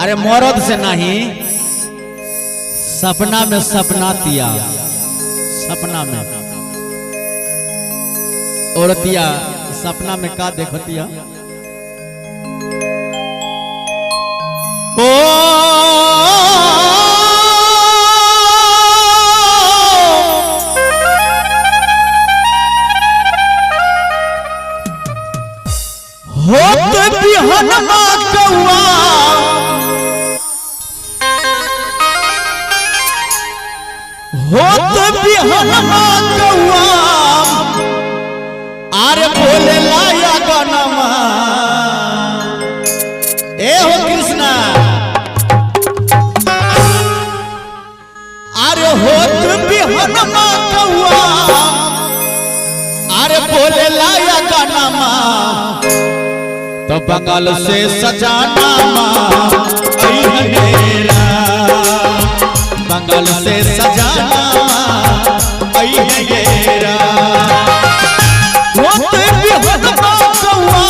अरे मर्द से नहीं, सपना में सपना तिया, सपना में औरतिया सपना में का देखतिया। ओ होत बिहनमा कौआ होत बिहनमा कौआ आरे बोले लाया गनमा। ए हो कृष्णा आरे होत बिहनमा कौआ आरे बोले लाया गनमा। तो बंगाल से सजाना मेरा, बंगाल से सजाना मेरा। होते बिहनमा कौआ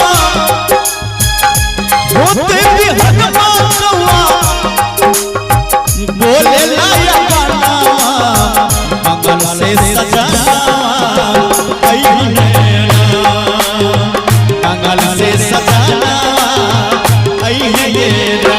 होते बिहनमा कौआ बोले लाया गाना। बंगाल से सजाना मेरा, बंगाल से सजाना मेरा।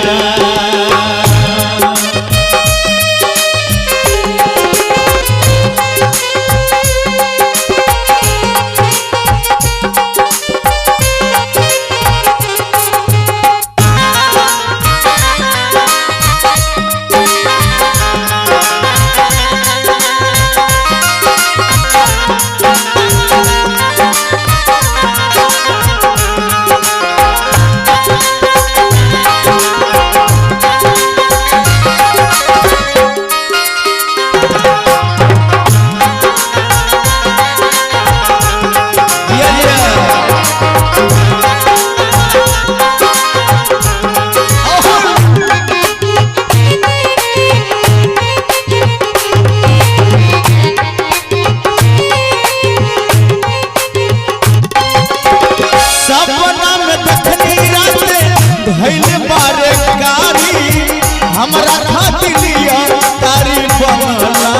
हमरा खातिर लिया तारी बंगला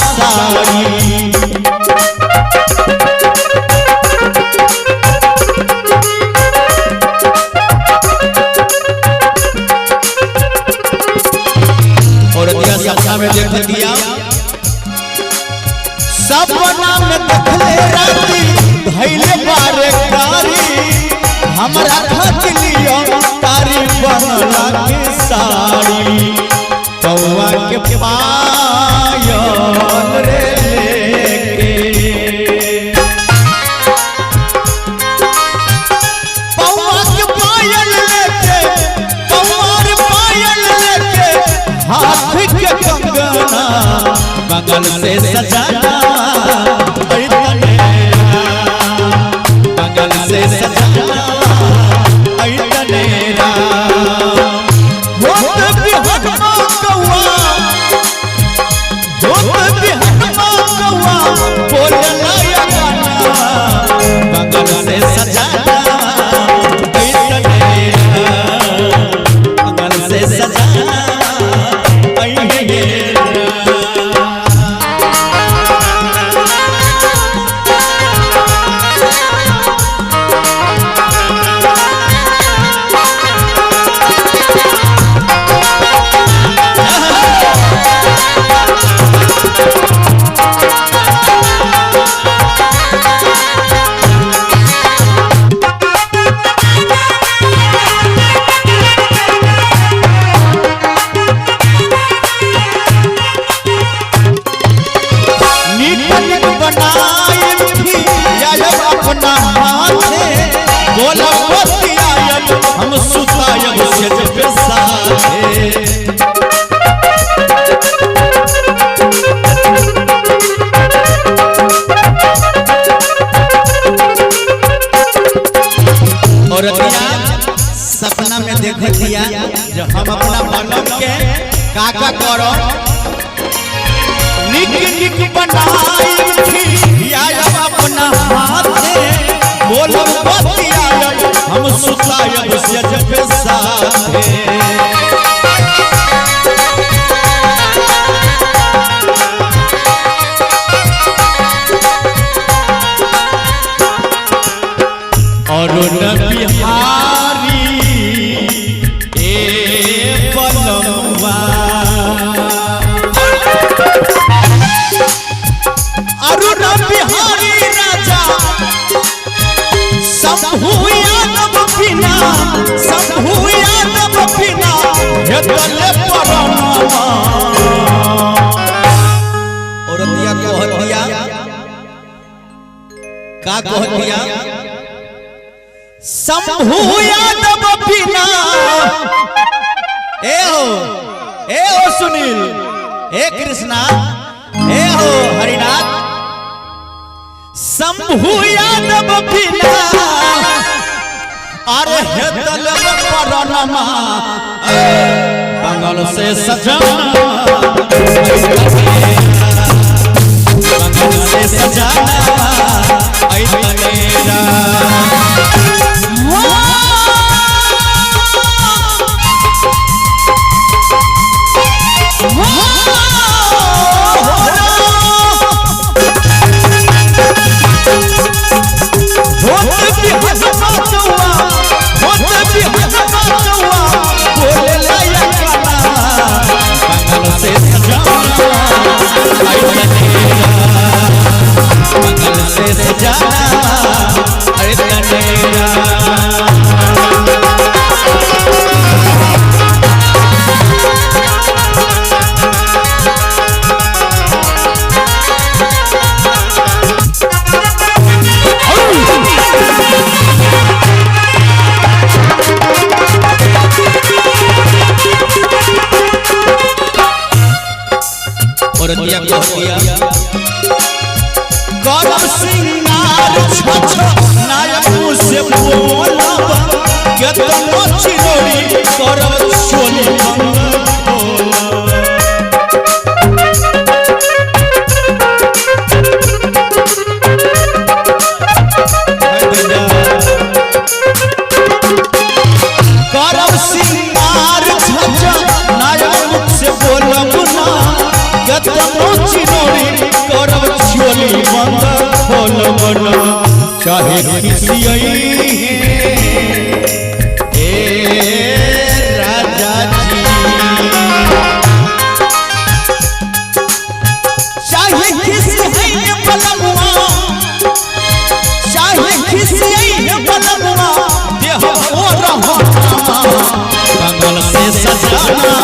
साड़ी। और दिया सपना में देख दिया, सपना में देखले राती धैले बारे कारी। हमरा खातिर लिया तारी बंगला की साड़ी। कौआ के पायल रे लेके, कौआ के पायल लेके, कौआ पायल लेके हाथ के कंगना। बंगाल से सजाना बंगाल से सजाना मेरा। होत बिहनमा कौआ होत बिहनमा कौआ बोले लाया गाना। बंगाल से सजाना मेरा, बंगाल से सजाना मेरा। अपना हाथे बोला बतियायब हम सुतायब से पे साथे। और सपना में देख दिया जो हम अपना बनम के काका करो निक निक बनाई अपना हाथे बोलब बतियायब हम सुतायब से पे साथे। शंभु यादव बिना हे तले परनमा औरतिया कहतिया का कहतिया शंभु यादव बिना ए हो सुनील ए कृष्णा ए हो हरिनाथ शंभु यादव बिना अरे हे तलब परनमा बंगल से सजाना बंगल से सजाना ऐ तनेरा औरतिया कहतिया करम सिंगार छछ नायक से बोलब केतनो चिरोड़ी करम चोली करम सिंगार छछ नायक से बोलब ना केतनो चिरोड़ी करम चोली बंद खोल बना चाहे किसियई ए राजा जी चाहे किसियई बलमुआ चाहे किसियई बलमुआ देह ओ रहा बंगल से सजाना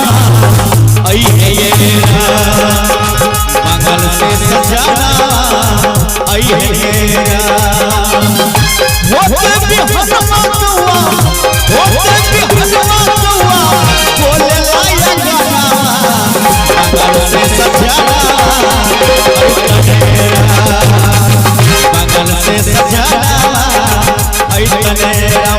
आई है बंगल से सजाना आई है होते भी हसमतुआ बोले लाया गाना बंगल से सजाना बंगल से सजाना आई तनेरा